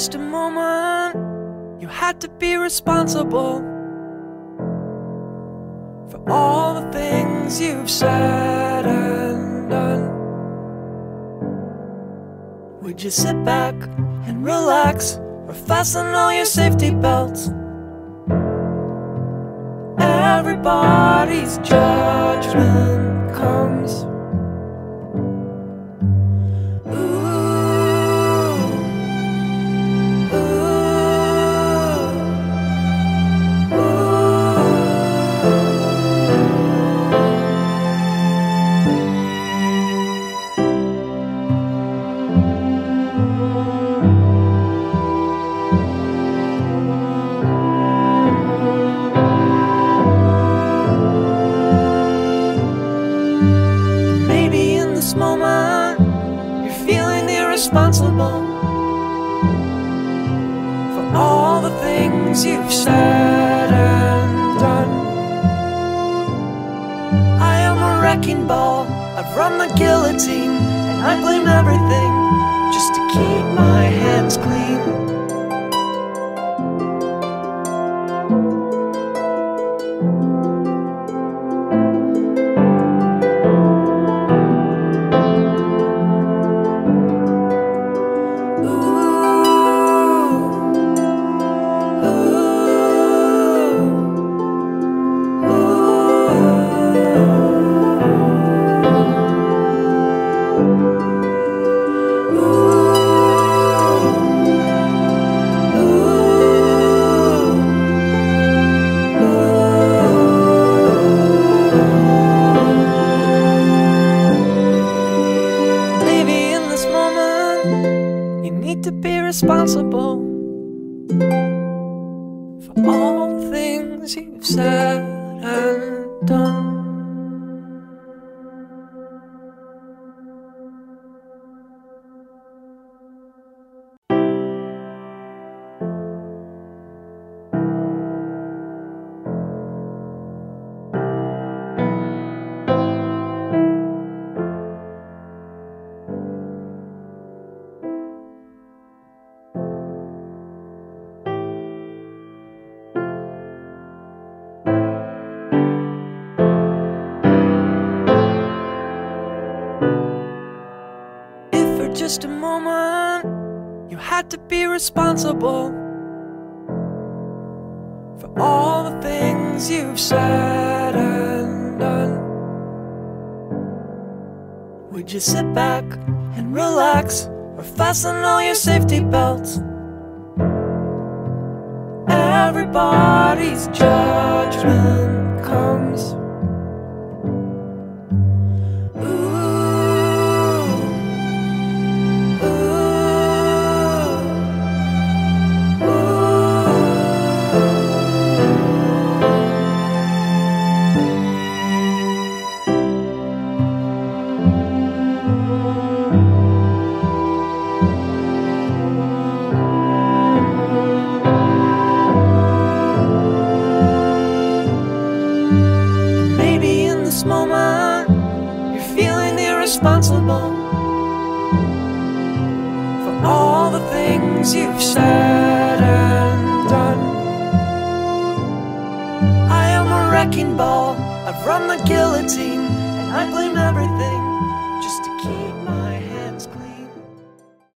just a moment, you had to be responsible for all the things you've said and done. Would you sit back and relax, or fasten all your safety belts? Everybody's judgment comes. Responsible for all the things you've said and done. I am a wrecking ball, I've run the guillotine, and I blame everything just to keep my hands clean. Responsible for all the things you've said and done. Just a moment, you had to be responsible for all the things you've said and done. Would you sit back and relax, or fasten all your safety belts? Everybody's judgment comes. Responsible for all the things you've said and done. I am a wrecking ball, I've run the guillotine, and I blame everything just to keep